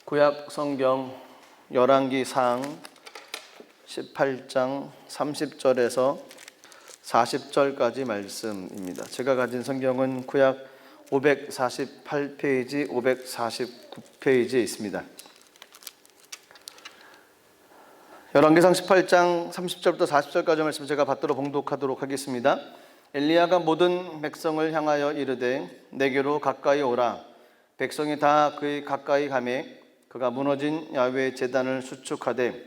구약 성경 열왕기상 18장 30절에서 40절까지 말씀입니다. 제가 가진 성경은 구약 548페이지, 549페이지에 있습니다. 열왕기상 18장 30절부터 40절까지 말씀 제가 받들어 봉독하도록 하겠습니다. 엘리야가 모든 백성을 향하여 이르되 내게로 가까이 오라. 백성이 다 그의 가까이 가매 그가 무너진 야훼 제단을 수축하되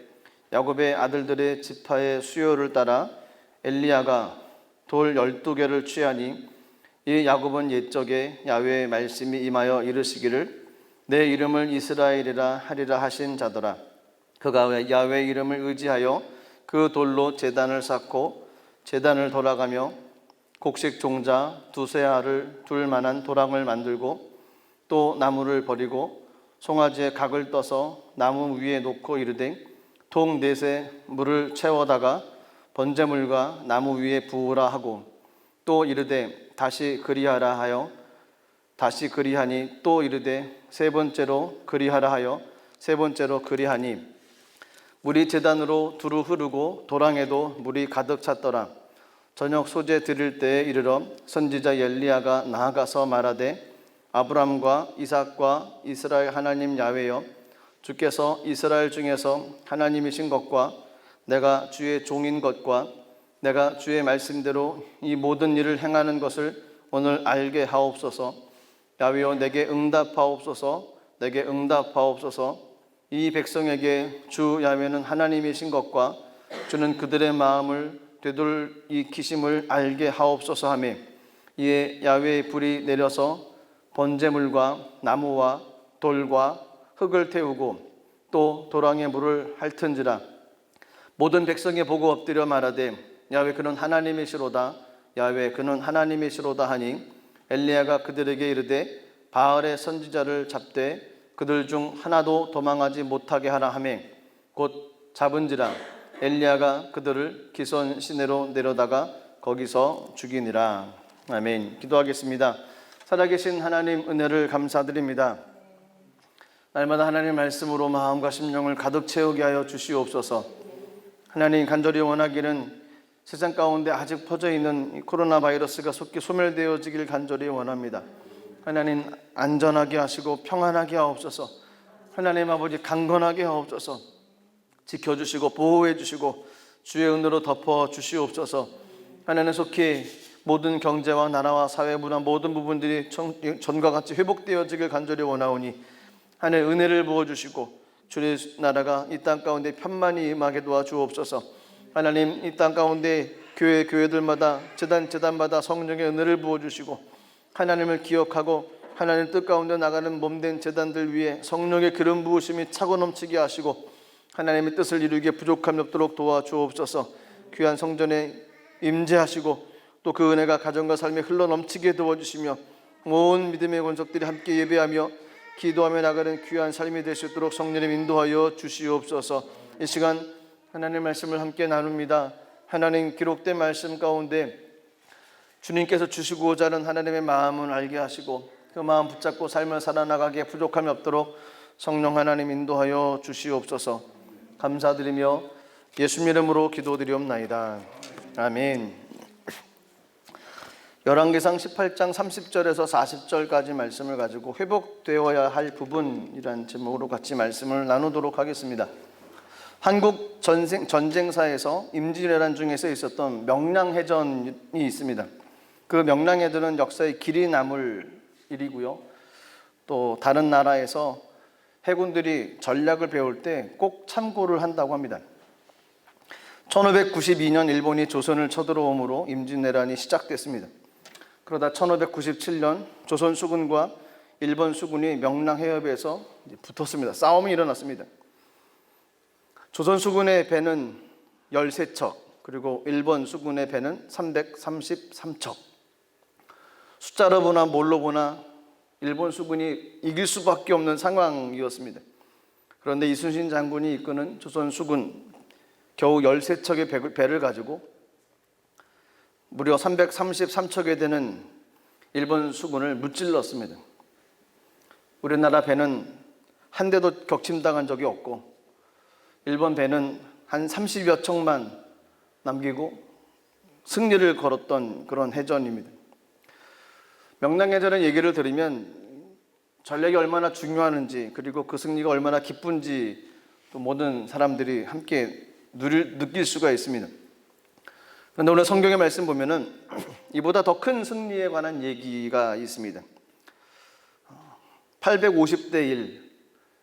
야곱의 아들들의 지파의 수요를 따라 엘리야가 돌 12개를 취하니 이 야곱은 옛적에 야훼의 말씀이 임하여 이르시기를 내 이름을 이스라엘이라 하리라 하신 자더라. 그가 야훼 이름을 의지하여 그 돌로 제단을 쌓고 제단을 돌아가며 곡식 종자 두세 알을 둘 만한 도랑을 만들고 또 나무를 버리고 송아지에 각을 떠서 나무 위에 놓고 이르되 통 넷에 물을 채워다가 번제물과 나무 위에 부으라 하고 또 이르되 다시 그리하라 하여 다시 그리하니 또 이르되 세 번째로 그리하라 하여 세 번째로 그리하니 물이 제단으로 두루 흐르고 도랑에도 물이 가득 찼더라. 저녁 소제 드릴 때에 이르러 선지자 엘리야가 나아가서 말하되 아브람과 이삭과 이스라엘 하나님 야훼여 주께서 이스라엘 중에서 하나님이신 것과 내가 주의 종인 것과 내가 주의 말씀대로 이 모든 일을 행하는 것을 오늘 알게 하옵소서. 야훼여 내게 응답하옵소서. 내게 응답하옵소서. 이 백성에게 주 야훼는 하나님이신 것과 주는 그들의 마음을 되돌이키심을 알게 하옵소서 하며 이에 야훼의 불이 내려서 번제물과 나무와 돌과 흙을 태우고 또 도랑에 물을 핥은지라. 모든 백성이 보고 엎드려 말하되 야훼 그는 하나님이시로다. 야훼 그는 하나님이시로다 하니 엘리야가 그들에게 이르되 바알의 선지자를 잡되 그들 중 하나도 도망하지 못하게 하라 하며 곧 잡은지라. 엘리야가 그들을 기손 시내로 내려다가 거기서 죽이니라. 아멘. 기도하겠습니다. 살아계신 하나님 은혜를 감사드립니다. 날마다 하나님 말씀으로 마음과 심령을 가득 채우게 하여 주시옵소서. 하나님 간절히 원하기는 세상 가운데 아직 퍼져 있는 이 코로나 바이러스가 속히 소멸되어지길 간절히 원합니다. 하나님 안전하게 하시고 평안하게 하옵소서. 하나님 아버지 강건하게 하옵소서. 지켜주시고 보호해 주시고 주의 은혜로 덮어 주시옵소서. 하나님 속히 모든 경제와 나라와 사회 문화 모든 부분들이 전과 같이 회복되어지길 간절히 원하오니 하나님 은혜를 부어주시고 주의 나라가 이 땅 가운데 편만히 임하게 도와주옵소서. 하나님 이 땅 가운데 교회들마다 재단마다 성령의 은혜를 부어주시고 하나님을 기억하고 하나님 뜻 가운데 나가는 몸된 재단들 위에 성령의 기름 부으심이 차고 넘치게 하시고 하나님의 뜻을 이루기에 부족함이 없도록 도와주옵소서. 귀한 성전에 임재하시고 또 그 은혜가 가정과 삶에 흘러넘치게 도와주시며 온 믿음의 권속들이 함께 예배하며 기도하며 나가는 귀한 삶이 될 수 있도록 성령님 인도하여 주시옵소서. 이 시간 하나님의 말씀을 함께 나눕니다. 하나님 기록된 말씀 가운데 주님께서 주시고자 하는 하나님의 마음을 알게 하시고 그 마음 붙잡고 삶을 살아나가기에 부족함이 없도록 성령 하나님 인도하여 주시옵소서. 감사드리며 예수님 이름으로 기도드리옵나이다. 아멘. 열왕기상 18장 30절에서 40절까지 말씀을 가지고 회복되어야 할 부분이라는 제목으로 같이 말씀을 나누도록 하겠습니다. 한국 전쟁사에서 임진왜란 중에서 있었던 명량해전이 있습니다. 그 명량해전은 역사의 길이 남을 일이고요. 또 다른 나라에서 해군들이 전략을 배울 때 꼭 참고를 한다고 합니다. 1592년 일본이 조선을 쳐들어옴으로 임진왜란이 시작됐습니다. 그러다 1597년 조선 수군과 일본 수군이 명량해협에서 붙었습니다. 싸움이 일어났습니다. 조선 수군의 배는 13척, 그리고 일본 수군의 배는 333척. 숫자로 보나 뭘로 보나 일본 수군이 이길 수밖에 없는 상황이었습니다. 그런데 이순신 장군이 이끄는 조선 수군 겨우 13척의 배를 가지고 무려 333척에 되는 일본 수군을 무찔렀습니다. 우리나라 배는 한 대도 격침당한 적이 없고 일본 배는 한 30여 척만 남기고 승리를 걸었던 그런 해전입니다. 명랑해전의 얘기를 들으면 전략이 얼마나 중요하는지, 그리고 그 승리가 얼마나 기쁜지 또 모든 사람들이 함께 느낄 수가 있습니다. 그런데 오늘 성경의 말씀 보면은 이보다 더 큰 승리에 관한 얘기가 있습니다. 850대 1,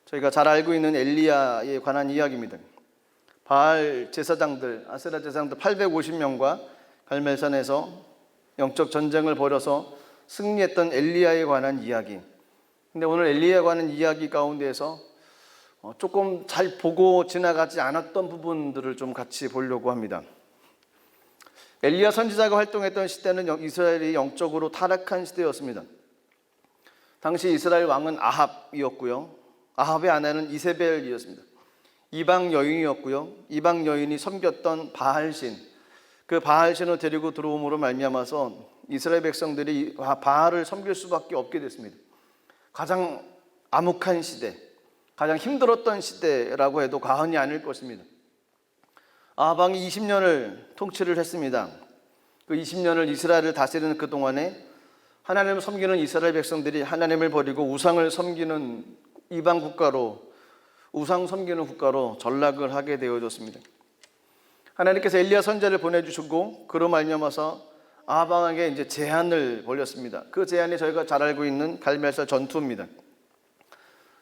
저희가 잘 알고 있는 엘리야에 관한 이야기입니다. 바알 제사장들, 아세라 제사장들 850명과 갈멜산에서 영적 전쟁을 벌여서 승리했던 엘리야에 관한 이야기. 근데 오늘 엘리야에 관한 이야기 가운데에서 조금 잘 보고 지나가지 않았던 부분들을 좀 같이 보려고 합니다. 엘리야 선지자가 활동했던 시대는 이스라엘이 영적으로 타락한 시대였습니다. 당시 이스라엘 왕은 아합이었고요. 아합의 아내는 이세벨이었습니다. 이방 여인이었고요. 이방 여인이 섬겼던 바알신, 그 바알신을 데리고 들어옴으로 말미암아서 이스라엘 백성들이 바알을 섬길 수밖에 없게 됐습니다. 가장 암흑한 시대, 가장 힘들었던 시대라고 해도 과언이 아닐 것입니다. 아합왕이 20년을 통치를 했습니다. 그 20년을 이스라엘을 다스리는 그 동안에 하나님을 섬기는 이스라엘 백성들이 하나님을 버리고 우상을 섬기는 이방 국가로, 우상 섬기는 국가로 전락을 하게 되어졌습니다. 하나님께서 엘리야 선지자를 보내주시고 그로 말미암아서 아합 왕에게 이제 제한을 벌렸습니다. 그 제한이 저희가 잘 알고 있는 갈멜산 전투입니다.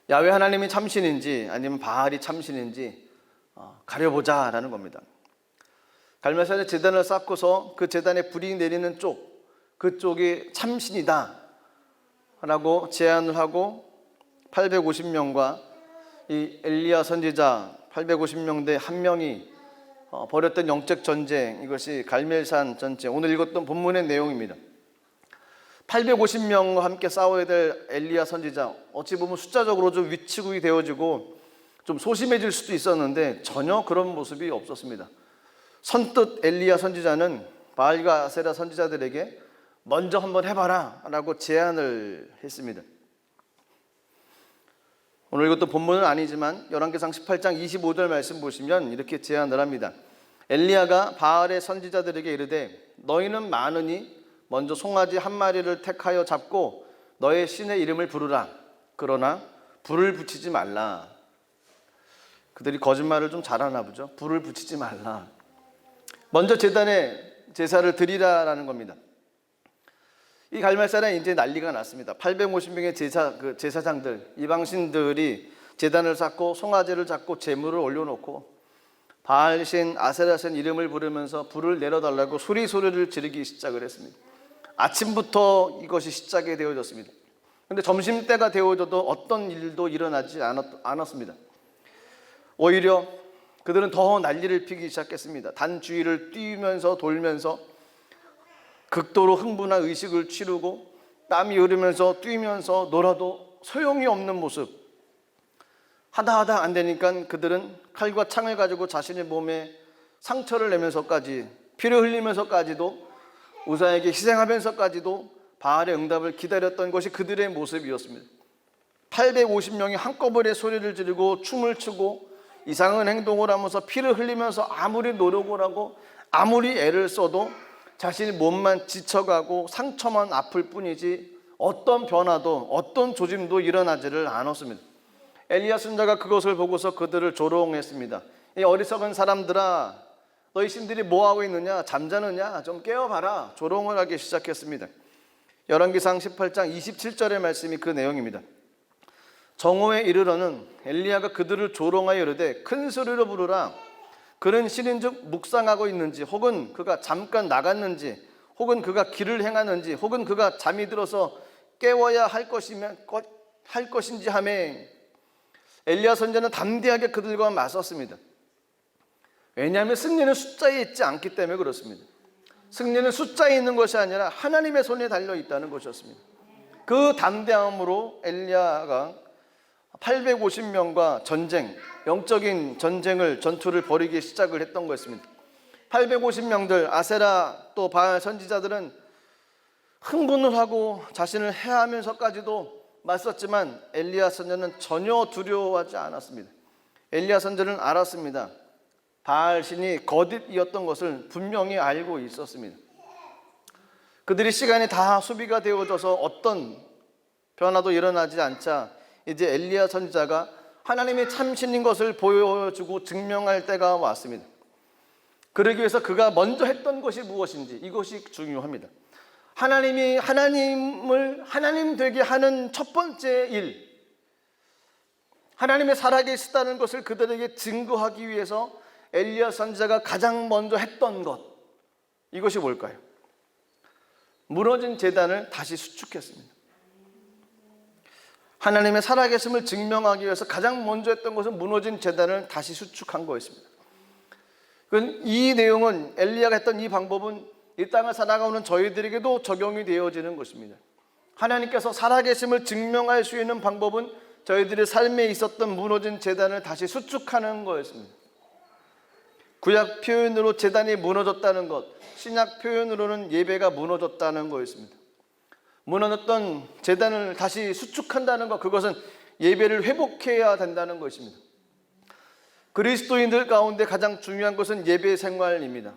야훼 하나님이 참신인지 아니면 바알이 참신인지 가려보자라는 겁니다. 갈멜산에 제단을 쌓고서 그 제단에 불이 내리는 쪽, 그쪽이 참신이다 라고 제안을 하고 850명과 이 엘리야 선지자 850명대 한 명이 벌였던 영적 전쟁, 이것이 갈멜산 전쟁, 오늘 읽었던 본문의 내용입니다. 850명과 함께 싸워야 될 엘리야 선지자, 어찌 보면 숫자적으로 좀 위축이 되어지고 좀 소심해질 수도 있었는데 전혀 그런 모습이 없었습니다. 선뜻 엘리야 선지자는 바알과 아세라 선지자들에게 먼저 한번 해봐라 라고 제안을 했습니다. 오늘 이것도 본문은 아니지만 열왕기상 18장 25절 말씀 보시면 이렇게 제안을 합니다. 엘리야가 바알의 선지자들에게 이르되 너희는 많으니 먼저 송아지 한 마리를 택하여 잡고 너의 신의 이름을 부르라. 그러나 불을 붙이지 말라. 그들이 거짓말을 좀 잘하나 보죠. 불을 붙이지 말라. 먼저 제단에 제사를 드리라라는 겁니다. 이 갈멜산에 이제 난리가 났습니다. 850명의 제사장들, 이방신들이 제단을 쌓고 송아지를 잡고 제물을 올려놓고 바알신, 아세라신 이름을 부르면서 불을 내려달라고 소리를 지르기 시작을 했습니다. 아침부터 이것이 시작이 되어졌습니다. 그런데 점심때가 되어져도 어떤 일도 일어나지 않았습니다. 오히려 그들은 더 난리를 피기 시작했습니다. 단 주위를 뛰면서 돌면서 극도로 흥분한 의식을 치르고 땀이 흐르면서 뛰면서 놀아도 소용이 없는 모습. 하다 안 되니까 그들은 칼과 창을 가지고 자신의 몸에 상처를 내면서까지, 피를 흘리면서까지도, 우상에게 희생하면서까지도 바알의 응답을 기다렸던 것이 그들의 모습이었습니다. 850명이 한꺼번에 소리를 지르고 춤을 추고 이상한 행동을 하면서 피를 흘리면서 아무리 노력을 하고 아무리 애를 써도 자신의 몸만 지쳐가고 상처만 아플 뿐이지 어떤 변화도, 어떤 조짐도 일어나지를 않았습니다. 엘리야 선지자가 그것을 보고서 그들을 조롱했습니다. 이 어리석은 사람들아, 너희 신들이 뭐하고 있느냐? 잠자느냐? 좀 깨어봐라. 조롱을 하기 시작했습니다. 열왕기상 18장 27절의 말씀이 그 내용입니다. 정오에 이르러는 엘리야가 그들을 조롱하여 이르되 큰 소리로 부르라. 그는 신인즉 묵상하고 있는지, 혹은 그가 잠깐 나갔는지, 혹은 그가 길을 행하는지, 혹은 그가 잠이 들어서 깨워야 할 것인지 하매 엘리야 선지자는 담대하게 그들과 맞섰습니다. 왜냐하면 승리는 숫자에 있지 않기 때문에 그렇습니다. 승리는 숫자에 있는 것이 아니라 하나님의 손에 달려 있다는 것이었습니다. 그 담대함으로 엘리야가 850명과 전쟁, 영적인 전투를 벌이기 시작을 했던 것입니다. 850명들, 아세라 또 바알 선지자들은 흥분을 하고 자신을 해하면서까지도 맞섰지만 엘리야 선지자는 전혀 두려워하지 않았습니다. 엘리야 선지자는 알았습니다. 바알 신이 거짓이었던 것을 분명히 알고 있었습니다. 그들이 시간이 다 소비가 되어져서 어떤 변화도 일어나지 않자 이제 엘리야 선지자가 하나님의 참신인 것을 보여주고 증명할 때가 왔습니다. 그러기 위해서 그가 먼저 했던 것이 무엇인지, 이것이 중요합니다. 하나님이 하나님을 하나님 되게 하는 첫 번째 일, 하나님의 살아계시다는 것을 그들에게 증거하기 위해서 엘리야 선지자가 가장 먼저 했던 것, 이것이 뭘까요? 무너진 제단을 다시 수축했습니다. 하나님의 살아계심을 증명하기 위해서 가장 먼저 했던 것은 무너진 제단을 다시 수축한 거였습니다. 이 내용은, 엘리야가 했던 이 방법은 이 땅을 살아가는 저희들에게도 적용이 되어지는 것입니다. 하나님께서 살아계심을 증명할 수 있는 방법은 저희들의 삶에 있었던 무너진 제단을 다시 수축하는 거였습니다. 구약 표현으로 제단이 무너졌다는 것, 신약 표현으로는 예배가 무너졌다는 거였습니다. 무너졌던 제단을 다시 수축한다는 것, 그것은 예배를 회복해야 된다는 것입니다. 그리스도인들 가운데 가장 중요한 것은 예배 생활입니다.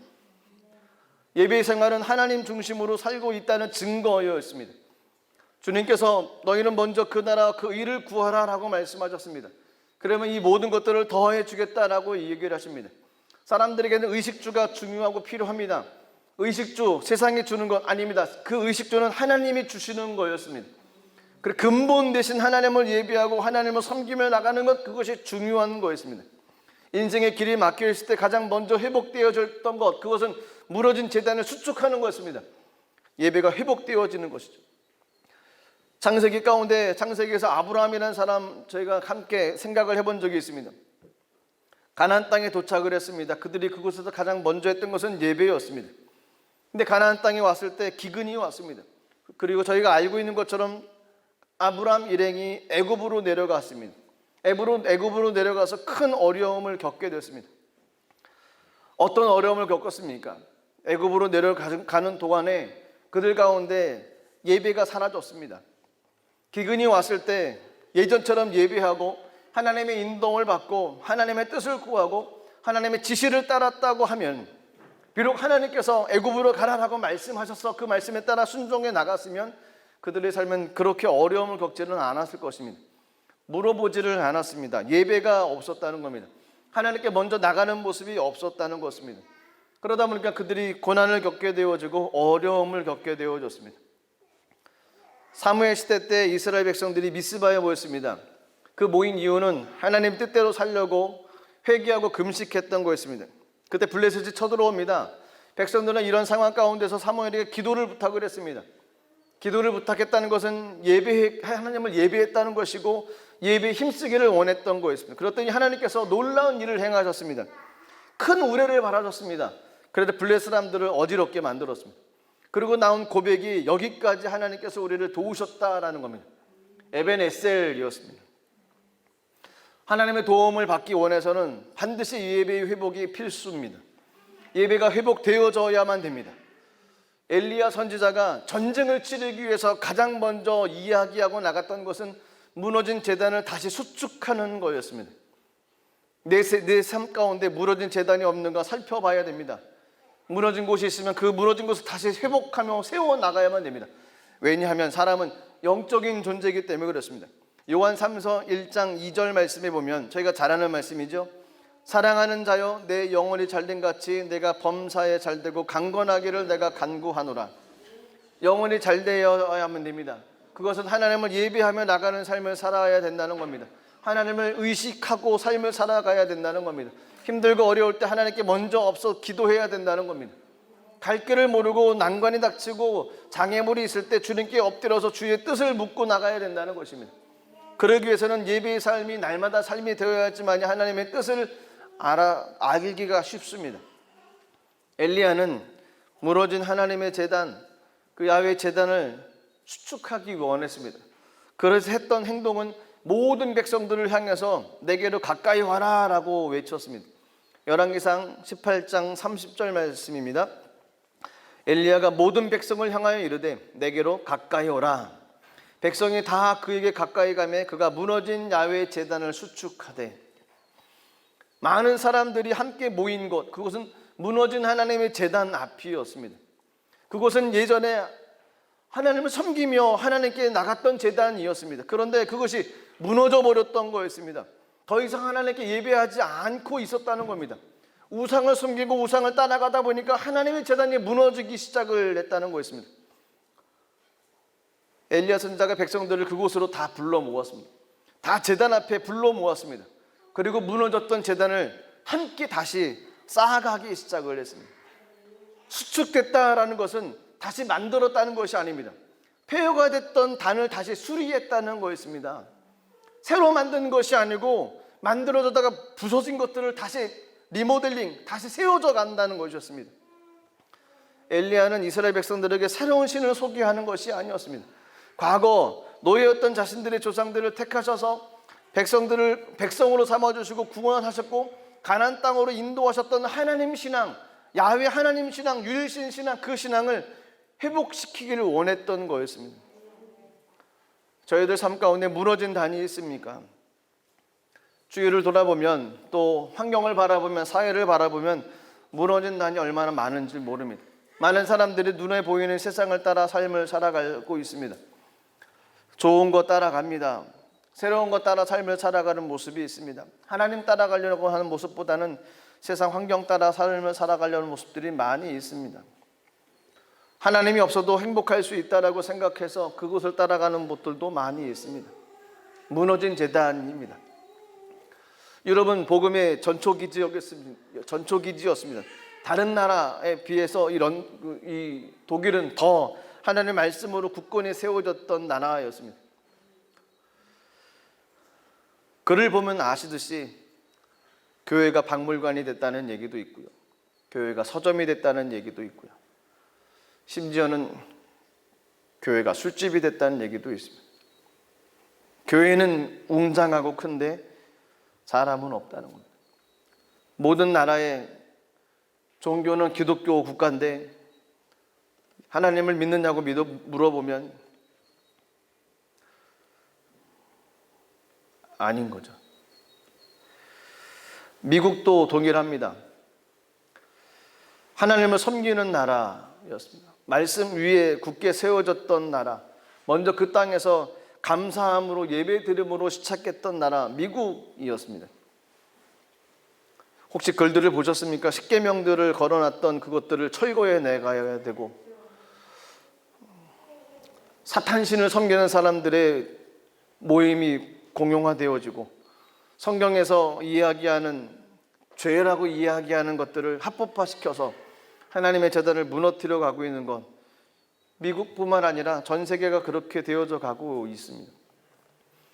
예배 생활은 하나님 중심으로 살고 있다는 증거였습니다. 주님께서 너희는 먼저 그 나라 그 의를 구하라 라고 말씀하셨습니다. 그러면 이 모든 것들을 더해 주겠다라고 얘기를 하십니다. 사람들에게는 의식주가 중요하고 필요합니다. 의식주, 세상이 주는 것 아닙니다. 그 의식주는 하나님이 주시는 거였습니다. 그리고 근본 대신 하나님을 예배하고 하나님을 섬기며 나가는 것, 그것이 중요한 거였습니다. 인생의 길이 막혀 있을 때 가장 먼저 회복되어졌던 것, 그것은 무너진 제단을 수축하는 것입니다. 예배가 회복되어지는 것이죠. 창세기 가운데, 창세기에서 아브라함이라는 사람 저희가 함께 생각을 해본 적이 있습니다. 가나안 땅에 도착을 했습니다. 그들이 그곳에서 가장 먼저 했던 것은 예배였습니다. 근데 가나안 땅에 왔을 때 기근이 왔습니다. 그리고 저희가 알고 있는 것처럼 아브라함 일행이 애굽으로 내려갔습니다. 애굽으로 내려가서 큰 어려움을 겪게 됐습니다. 어떤 어려움을 겪었습니까? 애굽으로 내려가는 동안에 그들 가운데 예배가 사라졌습니다. 기근이 왔을 때 예전처럼 예배하고 하나님의 인도를 받고 하나님의 뜻을 구하고 하나님의 지시를 따랐다고 하면, 비록 하나님께서 애굽으로 가라라고 말씀하셔서 그 말씀에 따라 순종해 나갔으면 그들의 삶은 그렇게 어려움을 겪지는 않았을 것입니다. 물어보지를 않았습니다. 예배가 없었다는 겁니다. 하나님께 먼저 나가는 모습이 없었다는 것입니다. 그러다 보니까 그들이 고난을 겪게 되어지고 어려움을 겪게 되어졌습니다. 사무엘 시대 때 이스라엘 백성들이 미스바에 모였습니다. 그 모인 이유는 하나님 뜻대로 살려고 회개하고 금식했던 거였습니다. 그때 블레셋이 쳐들어옵니다. 백성들은 이런 상황 가운데서 사무엘에게 기도를 부탁을 했습니다. 기도를 부탁했다는 것은 하나님을 예배했다는 것이고 예배에 힘쓰기를 원했던 거였습니다. 그랬더니 하나님께서 놀라운 일을 행하셨습니다. 큰 우레를 바라셨습니다. 그래도 블레셋 사람들을 어지럽게 만들었습니다. 그리고 나온 고백이 여기까지 하나님께서 우리를 도우셨다라는 겁니다. 에벤에셀이었습니다. 하나님의 도움을 받기 원해서는 반드시 예배의 회복이 필수입니다. 예배가 회복되어져야만 됩니다. 엘리야 선지자가 전쟁을 치르기 위해서 가장 먼저 이야기하고 나갔던 것은 무너진 제단을 다시 수축하는 거였습니다. 내 삶 가운데 무너진 제단이 없는가 살펴봐야 됩니다. 무너진 곳이 있으면 그 무너진 곳을 다시 회복하며 세워나가야만 됩니다. 왜냐하면 사람은 영적인 존재이기 때문에 그렇습니다. 요한 3서 1장 2절 말씀에 보면 저희가 잘 아는 말씀이죠. 사랑하는 자여 내 영혼이 잘된 같이 내가 범사에 잘되고 강건하기를 내가 간구하노라. 영혼이 잘되어야만 됩니다. 그것은 하나님을 예배하며 나가는 삶을 살아야 된다는 겁니다. 하나님을 의식하고 삶을 살아가야 된다는 겁니다. 힘들고 어려울 때 하나님께 먼저 앞서 기도해야 된다는 겁니다. 갈 길을 모르고 난관이 닥치고 장애물이 있을 때 주님께 엎드려서 주의 뜻을 묻고 나가야 된다는 것입니다. 그러기 위해서는 예배의 삶이 날마다 삶이 되어야지만 하나님의 뜻을 알기가 쉽습니다. 엘리야는 무너진 하나님의 제단, 그 야훼 제단을 수축하기 원했습니다. 그래서 했던 행동은 모든 백성들을 향해서 내게로 가까이 와라 라고 외쳤습니다. 열왕기상 18장 30절 말씀입니다. 엘리야가 모든 백성을 향하여 이르되 내게로 가까이 오라. 백성이 다 그에게 가까이 가매 그가 무너진 야훼 제단을 수축하되, 많은 사람들이 함께 모인 곳, 그곳은 무너진 하나님의 제단 앞이었습니다. 그곳은 예전에 하나님을 섬기며 하나님께 나갔던 제단이었습니다. 그런데 그것이 무너져 버렸던 거였습니다. 더 이상 하나님께 예배하지 않고 있었다는 겁니다. 우상을 섬기고 우상을 따라가다 보니까 하나님의 제단이 무너지기 시작을 했다는 거였습니다. 엘리야 선지자가 백성들을 그곳으로 다 불러 모았습니다. 다 제단 앞에 불러 모았습니다. 그리고 무너졌던 제단을 함께 다시 쌓아가기 시작을 했습니다. 수축됐다라는 것은 다시 만들었다는 것이 아닙니다. 폐허가 됐던 단을 다시 수리했다는 거였습니다. 새로 만든 것이 아니고 만들어졌다가 부서진 것들을 다시 리모델링, 다시 세워져 간다는 것이었습니다. 엘리야는 이스라엘 백성들에게 새로운 신을 소개하는 것이 아니었습니다. 과거 노예였던 자신들의 조상들을 택하셔서 백성들을 백성으로 삼아주시고 구원하셨고 가나안 땅으로 인도하셨던 하나님 신앙, 야훼 하나님 신앙, 유일신 신앙, 그 신앙을 회복시키기를 원했던 거였습니다. 저희들 삶 가운데 무너진 단이 있습니까? 주위를 돌아보면, 또 환경을 바라보면, 사회를 바라보면 무너진 단이 얼마나 많은지 모릅니다. 많은 사람들이 눈에 보이는 세상을 따라 삶을 살아가고 있습니다. 좋은 것 따라갑니다. 새로운 것 따라 삶을 살아가는 모습이 있습니다. 하나님 따라가려고 하는 모습보다는 세상 환경 따라 삶을 살아가려는 모습들이 많이 있습니다. 하나님이 없어도 행복할 수 있다라고 생각해서 그곳을 따라가는 곳들도 많이 있습니다. 무너진 제단입니다. 여러분, 복음의 전초기지였습니다. 다른 나라에 비해서 이 독일은 더 하나님의 말씀으로 굳건히 세워졌던 나라였습니다. 글을 보면 아시듯이 교회가 박물관이 됐다는 얘기도 있고요, 교회가 서점이 됐다는 얘기도 있고요, 심지어는 교회가 술집이 됐다는 얘기도 있습니다. 교회는 웅장하고 큰데 사람은 없다는 겁니다. 모든 나라의 종교는 기독교 국가인데 하나님을 믿느냐고 물어보면 아닌 거죠. 미국도 동일합니다. 하나님을 섬기는 나라였습니다. 말씀 위에 굳게 세워졌던 나라, 먼저 그 땅에서 감사함으로 예배드림으로 시작했던 나라 미국이었습니다. 혹시 글들을 보셨습니까? 십계명들을 걸어놨던 그것들을 철거해 내가야 되고, 사탄신을 섬기는 사람들의 모임이 공용화되어지고, 성경에서 이야기하는 죄라고 이야기하는 것들을 합법화시켜서 하나님의 제단을 무너뜨려 가고 있는 것, 미국뿐만 아니라 전 세계가 그렇게 되어져 가고 있습니다.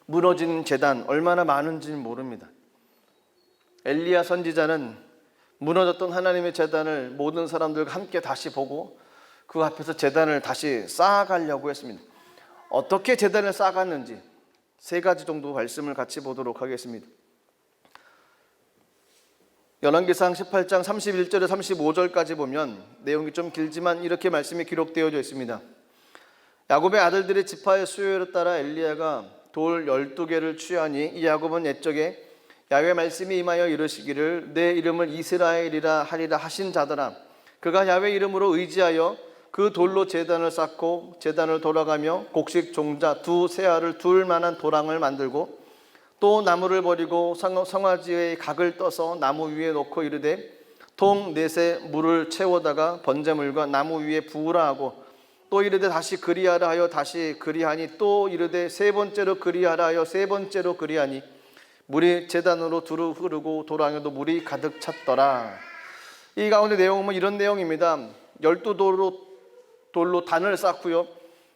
무너진 제단 얼마나 많은지는 모릅니다. 엘리야 선지자는 무너졌던 하나님의 제단을 모든 사람들과 함께 다시 보고 그 앞에서 제단을 다시 쌓아가려고 했습니다. 어떻게 제단을 쌓아갔는지 세 가지 정도 말씀을 같이 보도록 하겠습니다. 열왕기상 18장 31절에 35절까지 보면 내용이 좀 길지만 이렇게 말씀이 기록되어져 있습니다. 야곱의 아들들의 지파의 수요를 따라 엘리야가 돌 12개를 취하니 이 야곱은 옛적에 야훼 말씀이 임하여 이르시기를 내 이름을 이스라엘이라 하리라 하신 자더라. 그가 야훼 이름으로 의지하여 그 돌로 제단을 쌓고 제단을 돌아가며 곡식 종자 두 세알을 둘 만한 도랑을 만들고 또 나무를 버리고 성화지의 각을 떠서 나무 위에 놓고 이르되 통 넷에 물을 채워다가 번제물과 나무 위에 부으라 하고 또 이르되 다시 그리하라 하여 다시 그리하니 또 이르되 세 번째로 그리하라 하여 세 번째로 그리하니 물이 제단으로 두루 흐르고 도랑에도 물이 가득 찼더라. 이 가운데 내용은 이런 내용입니다. 12돌로 단을 쌓고요,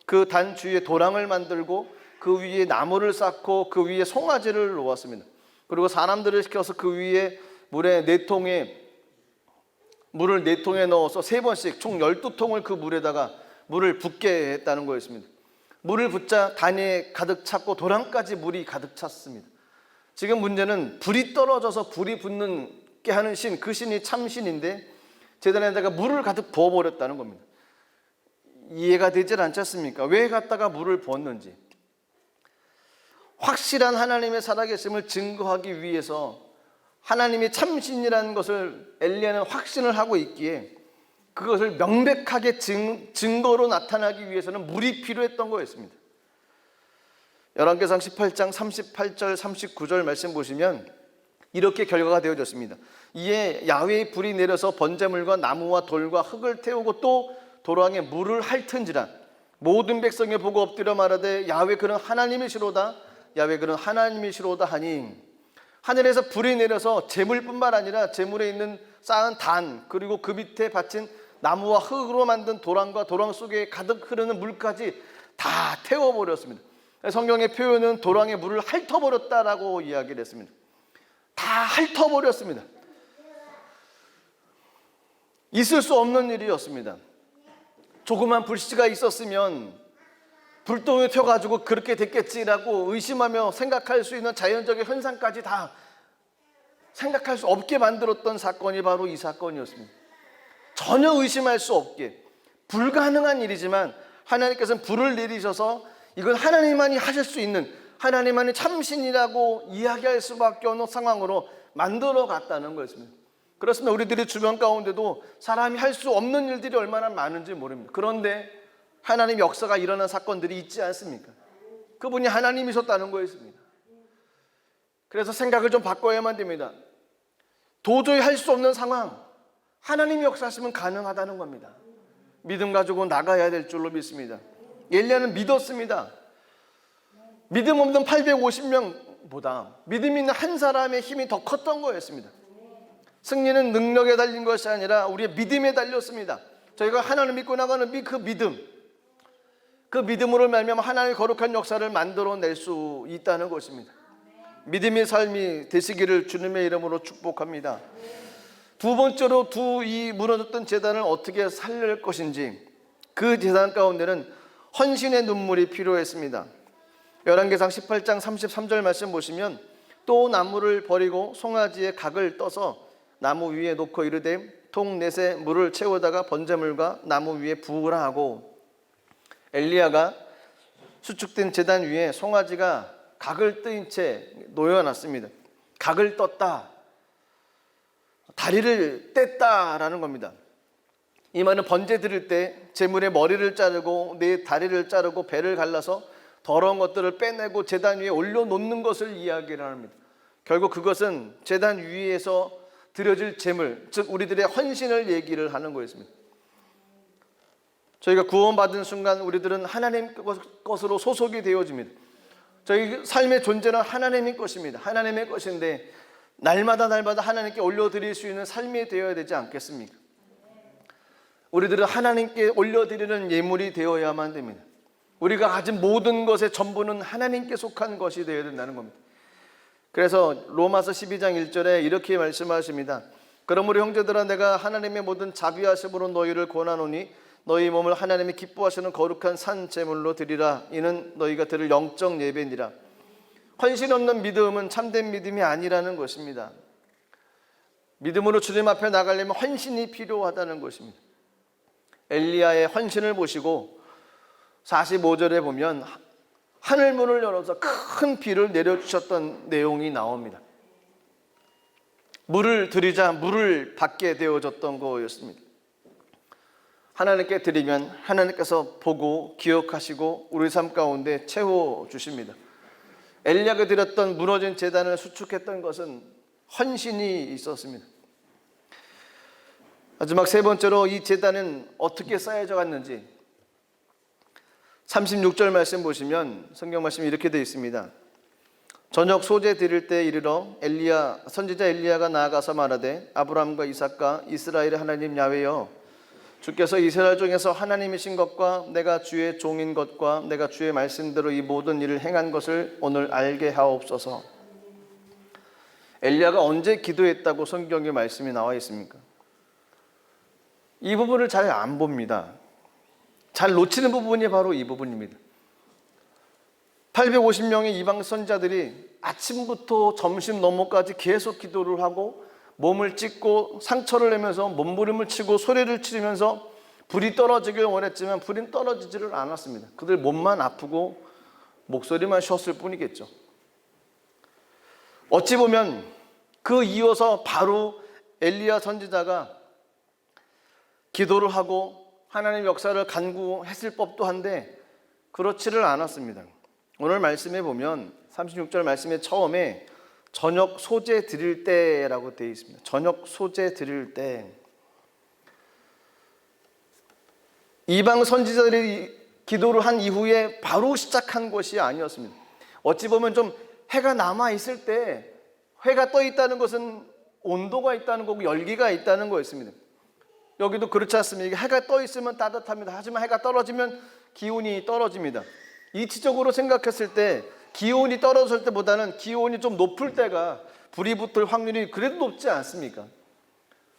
그 단 주위에 도랑을 만들고 그 위에 나무를 쌓고 그 위에 송아지를 놓았습니다. 그리고 사람들을 시켜서 그 위에 물을 4통에 넣어서 세 번씩 총 12통을 그 물에다가 물을 붓게 했다는 거였습니다. 물을 붓자 단이 가득 찼고 도랑까지 물이 가득 찼습니다. 지금 문제는 불이 떨어져서 불이 붙게 하는 신, 그 신이 참 신인데 제단에다가 물을 가득 부어버렸다는 겁니다. 이해가 되질 않지 않습니까? 왜 갖다가 물을 부었는지. 확실한 하나님의 살아계심을 증거하기 위해서 하나님이 참신이라는 것을 엘리야는 확신을 하고 있기에 그것을 명백하게 증거로 나타나기 위해서는 물이 필요했던 거였습니다. 열왕기상 18장 38절 39절 말씀 보시면 이렇게 결과가 되어졌습니다. 이에 야훼의 불이 내려서 번제물과 나무와 돌과 흙을 태우고 또 도랑에 물을 핥은지라 모든 백성이 보고 엎드려 말하되 야훼 그는 하나님이시로다 야훼 그는 하나님이시로다 하니 하늘에서 불이 내려서 제물뿐만 아니라 제물에 있는 쌓은 단 그리고 그 밑에 받친 나무와 흙으로 만든 도랑과 도랑 속에 가득 흐르는 물까지 다 태워버렸습니다. 성경의 표현은 도랑의 물을 핥아버렸다라고 이야기를 했습니다. 다 핥아버렸습니다. 있을 수 없는 일이었습니다. 조그만 불씨가 있었으면 불똥이 튀어가지고 그렇게 됐겠지라고 의심하며 생각할 수 있는 자연적인 현상까지 다 생각할 수 없게 만들었던 사건이 바로 이 사건이었습니다. 전혀 의심할 수 없게 불가능한 일이지만 하나님께서는 불을 내리셔서 이건 하나님만이 하실 수 있는 하나님만이 참신이라고 이야기할 수밖에 없는 상황으로 만들어 갔다는 거였습니다. 그렇습니다. 우리들의 주변 가운데도 사람이 할 수 없는 일들이 얼마나 많은지 모릅니다. 그런데 하나님 역사가 일어난 사건들이 있지 않습니까? 그분이 하나님이셨다는 거였습니다. 그래서 생각을 좀 바꿔야만 됩니다. 도저히 할 수 없는 상황, 하나님이 역사하시면 가능하다는 겁니다. 믿음 가지고 나가야 될 줄로 믿습니다. 엘리야는 믿었습니다. 믿음 없는 850명보다 믿음 있는 한 사람의 힘이 더 컸던 거였습니다. 승리는 능력에 달린 것이 아니라 우리의 믿음에 달렸습니다. 저희가 하나님을 믿고 나가는 그 믿음으로 말미암아 하나님의 거룩한 역사를 만들어낼 수 있다는 것입니다. 믿음의 삶이 되시기를 주님의 이름으로 축복합니다. 두 번째로 이 무너졌던 제단을 어떻게 살릴 것인지 그 제단 가운데는 헌신의 눈물이 필요했습니다. 열왕기상 18장 33절 말씀 보시면 또 나무를 버리고 송아지의 각을 떠서 나무 위에 놓고 이르되 통 넷에 물을 채우다가 번제물과 나무 위에 부으라 하고 엘리야가 수축된 제단 위에 송아지가 각을 뜬 채 놓여놨습니다. 각을 떴다, 다리를 뗐다라는 겁니다. 이 말은 번제 드릴 때 제물의 머리를 자르고 내 다리를 자르고 배를 갈라서 더러운 것들을 빼내고 제단 위에 올려놓는 것을 이야기를 합니다. 결국 그것은 제단 위에서 드려질 제물, 즉 우리들의 헌신을 얘기를 하는 거였습니다. 저희가 구원받은 순간 우리들은 하나님 것으로 소속이 되어집니다. 저희 삶의 존재는 하나님의 것입니다. 하나님의 것인데 날마다 하나님께 올려드릴 수 있는 삶이 되어야 되지 않겠습니까? 우리들은 하나님께 올려드리는 예물이 되어야만 됩니다. 우리가 가진 모든 것의 전부는 하나님께 속한 것이 되어야 된다는 겁니다. 그래서 로마서 12장 1절에 이렇게 말씀하십니다. 그러므로 형제들아 내가 하나님의 모든 자비하심으로 너희를 권하노니 너희 몸을 하나님이 기뻐하시는 거룩한 산 제물로 드리라. 이는 너희가 드릴 영적 예배니라. 헌신 없는 믿음은 참된 믿음이 아니라는 것입니다. 믿음으로 주님 앞에 나가려면 헌신이 필요하다는 것입니다. 엘리야의 헌신을 보시고 45절에 보면 하늘문을 열어서 큰 비를 내려주셨던 내용이 나옵니다. 물을 드리자 물을 받게 되어졌던 거였습니다. 하나님께 드리면 하나님께서 보고 기억하시고 우리 삶 가운데 채워주십니다. 엘리야가 드렸던 무너진 제단을 수축했던 것은 헌신이 있었습니다. 마지막 세 번째로 이 제단은 어떻게 쌓여져 갔는지 36절 말씀 보시면 성경 말씀이 이렇게 되어 있습니다. 저녁 소제 드릴 때 이르러 선지자 엘리야가 나아가서 말하되 아브라함과 이삭과 이스라엘의 하나님 야훼여 주께서 이스라엘 중에서 하나님이신 것과 내가 주의 종인 것과 내가 주의 말씀대로 이 모든 일을 행한 것을 오늘 알게 하옵소서. 엘리야가 언제 기도했다고 성경에 말씀이 나와 있습니까? 이 부분을 잘 안 봅니다. 잘 놓치는 부분이 바로 이 부분입니다. 850명의 이방 선지자들이 아침부터 점심 넘어까지 계속 기도를 하고 몸을 찢고 상처를 내면서 몸부림을 치고 소리를 치면서 불이 떨어지길 원했지만 불이 떨어지지를 않았습니다. 그들 몸만 아프고 목소리만 쉬었을 뿐이겠죠. 어찌 보면 그 이어서 바로 엘리야 선지자가 기도를 하고 하나님의 역사를 간구했을 법도 한데 그렇지를 않았습니다. 오늘 말씀에 보면 36절 말씀의 처음에 저녁 소재 드릴 때라고 되어 있습니다. 저녁 소재 드릴 때. 이방 선지자들이 기도를 한 이후에 바로 시작한 것이 아니었습니다. 어찌 보면 좀 해가 남아 있을 때, 해가 떠 있다는 것은 온도가 있다는 거고 열기가 있다는 거였습니다. 여기도 그렇지 않습니까? 해가 떠 있으면 따뜻합니다. 하지만 해가 떨어지면 기온이 떨어집니다. 이치적으로 생각했을 때 기온이 떨어질 때보다는 기온이 좀 높을 때가 불이 붙을 확률이 그래도 높지 않습니까?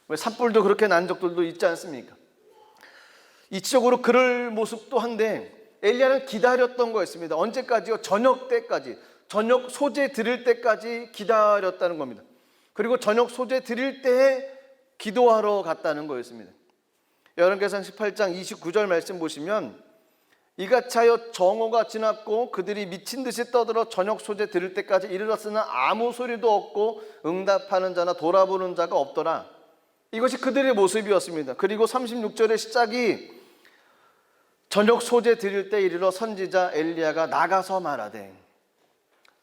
왜 산불도 그렇게 난 적들도 있지 않습니까? 이치적으로 그럴 모습도 한데 엘리야는 기다렸던 거였습니다. 언제까지요? 저녁 때까지, 저녁 소재 드릴 때까지 기다렸다는 겁니다. 그리고 저녁 소재 드릴 때에 기도하러 갔다는 거였습니다. 열왕기상 18장 29절 말씀 보시면 이같이 하여 정오가 지났고 그들이 미친 듯이 떠들어 저녁 소재 드릴 때까지 이르렀으나 아무 소리도 없고 응답하는 자나 돌아보는 자가 없더라. 이것이 그들의 모습이었습니다. 그리고 36절의 시작이 저녁 소재 드릴 때 이르러 선지자 엘리야가 나가서 말하되,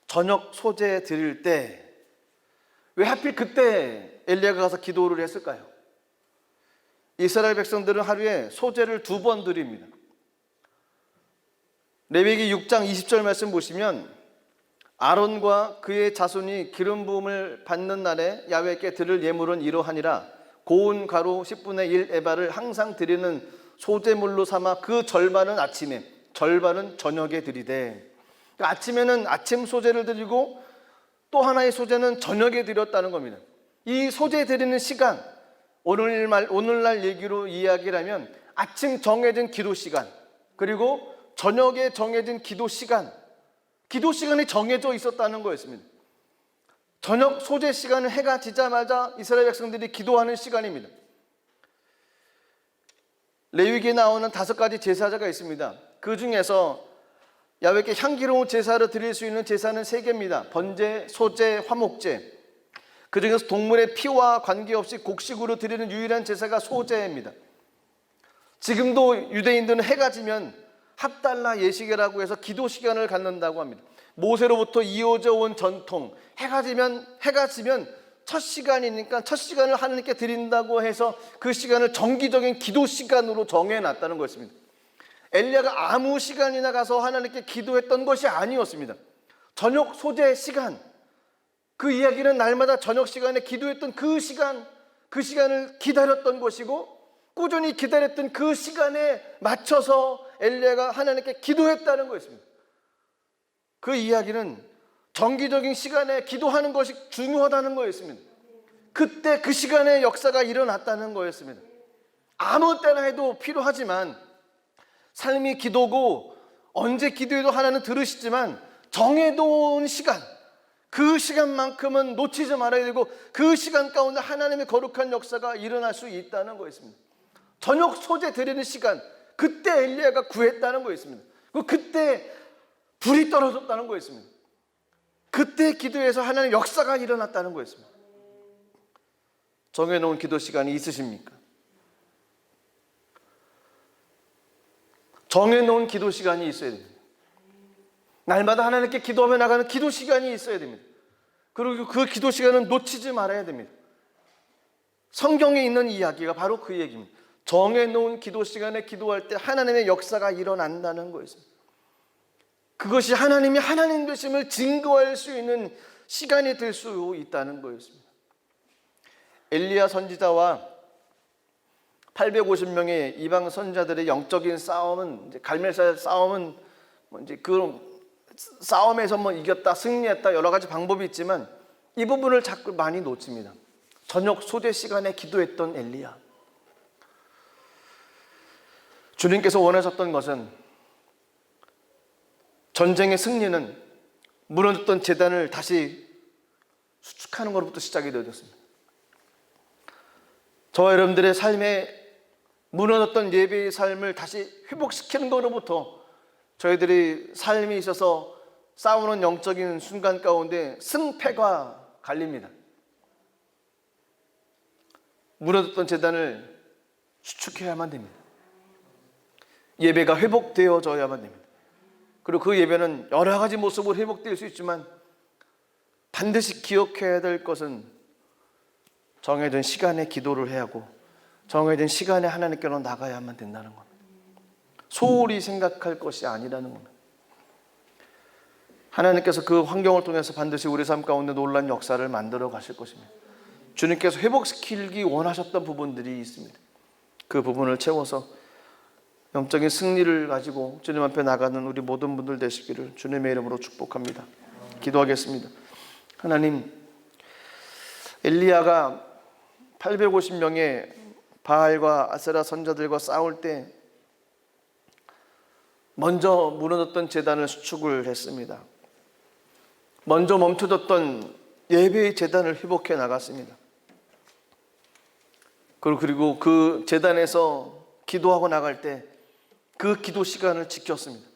저녁 소재 드릴 때 왜 하필 그때 엘리야가 가서 기도를 했을까요? 이스라엘 백성들은 하루에 소재를 2번 드립니다. 레위기 6장 20절 말씀 보시면 아론과 그의 자손이 기름 부음을 받는 날에 야훼께 드릴 예물은 이러하니라. 고운 가루 10분의 1 에바를 항상 드리는 소재물로 삼아 그 절반은 아침에 절반은 저녁에 드리되. 아침에는 아침 소재를 드리고 또 하나의 소재는 저녁에 드렸다는 겁니다. 이 소재 드리는 시간, 오늘날 얘기로 이야기를 하면 아침 정해진 기도 시간, 그리고 저녁에 정해진 기도 시간이 정해져 있었다는 거였습니다. 저녁 소재 시간은 해가 지자마자 이스라엘 백성들이 기도하는 시간입니다. 레위기에 나오는 5가지 제사제가 있습니다. 그 중에서 야훼께 향기로운 제사를 드릴 수 있는 제사는 3개입니다. 번제, 소제, 화목제. 그 중에서 동물의 피와 관계없이 곡식으로 드리는 유일한 제사가 소제입니다. 지금도 유대인들은 해가 지면 합달라 예식이라고 해서 기도 시간을 갖는다고 합니다. 모세로부터 이어져 온 전통, 해가 지면 첫 시간이니까 첫 시간을 하나님께 드린다고 해서 그 시간을 정기적인 기도 시간으로 정해놨다는 것입니다. 엘리야가 아무 시간이나 가서 하나님께 기도했던 것이 아니었습니다. 저녁 소재 시간, 그 이야기는 날마다 저녁 시간에 기도했던 그 시간을 기다렸던 것이고 꾸준히 기다렸던 그 시간에 맞춰서 엘리야가 하나님께 기도했다는 것입니다. 그 이야기는 정기적인 시간에 기도하는 것이 중요하다는 거였습니다. 그때 그 시간에 역사가 일어났다는 거였습니다. 아무 때나 해도 필요하지만 삶이 기도고 언제 기도해도 하나는 들으시지만 정해놓은 시간, 그 시간만큼은 놓치지 말아야 되고 그 시간 가운데 하나님의 거룩한 역사가 일어날 수 있다는 거였습니다. 저녁 소재 드리는 시간, 그때 엘리야가 구했다는 거였습니다. 그때 불이 떨어졌다는 거였습니다. 그때 기도해서 하나님의 역사가 일어났다는 거였습니다. 정해놓은 기도 시간이 있으십니까? 정해놓은 기도 시간이 있어야 됩니다. 날마다 하나님께 기도하며 나가는 기도 시간이 있어야 됩니다. 그리고 그 기도 시간은 놓치지 말아야 됩니다. 성경에 있는 이야기가 바로 그 얘기입니다. 정해놓은 기도 시간에 기도할 때 하나님의 역사가 일어난다는 거였습니다. 그것이 하나님이 하나님 되심을 증거할 수 있는 시간이 될 수 있다는 거였습니다. 엘리야 선지자와 850명의 이방 선지자들의 영적인 싸움은, 이제 갈멜살 싸움은 이제 그 싸움에서 이겼다, 승리했다 여러 가지 방법이 있지만 이 부분을 자꾸 많이 놓칩니다. 저녁 소재 시간에 기도했던 엘리야. 주님께서 원하셨던 것은 전쟁의 승리는 무너졌던 제단을 다시 수축하는 것부터 시작이 되었습니다. 저와 여러분들의 삶에 무너졌던 예배의 삶을 다시 회복시키는 것으로부터 저희들이 삶이 있어서 싸우는 영적인 순간 가운데 승패가 갈립니다. 무너졌던 제단을 수축해야만 됩니다. 예배가 회복되어져야만 됩니다. 그리고 그 예배는 여러 가지 모습으로 회복될 수 있지만 반드시 기억해야 될 것은 정해진 시간에 기도를 해야 하고 정해진 시간에 하나님께로 나가야만 된다는 겁니다. 소홀히 생각할 것이 아니라는 겁니다. 하나님께서 그 환경을 통해서 반드시 우리 삶 가운데 놀라운 역사를 만들어 가실 것입니다. 주님께서 회복시키기 원하셨던 부분들이 있습니다. 그 부분을 채워서 영적인 승리를 가지고 주님 앞에 나가는 우리 모든 분들 되시기를 주님의 이름으로 축복합니다. 기도하겠습니다. 하나님, 엘리야가 850명의 바알과 아세라 선자들과 싸울 때 먼저 무너졌던 제단을 수축을 했습니다. 먼저 멈춰졌던 예배의 제단을 회복해 나갔습니다. 그리고 그 제단에서 기도하고 나갈 때 그 기도 시간을 지켰습니다.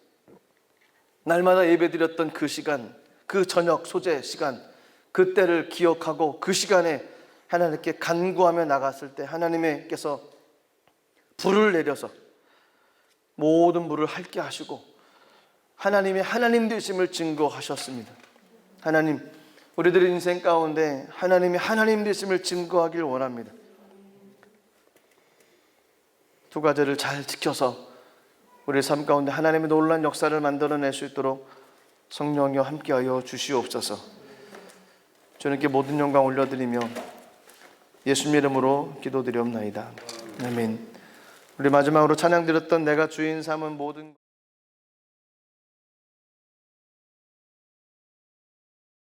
날마다 예배드렸던 그 시간, 그 저녁 소재 시간, 그때를 기억하고 그 시간에 하나님께 간구하며 나갔을 때 하나님께서 불을 내려서 모든 물을 핥게 하시고 하나님의 하나님 되심을 증거하셨습니다. 하나님, 우리들의 인생 가운데 하나님의 하나님 되심을 증거하길 원합니다. 두 가지를 잘 지켜서 우리 삶 가운데 하나님의 놀라운 역사를 만들어낼 수 있도록 성령이여 함께하여 주시옵소서. 주님께 모든 영광 올려드리며 예수님 이름으로 기도드리옵나이다. 아멘. 우리 마지막으로 찬양 드렸던 내가 주인 삼은 모든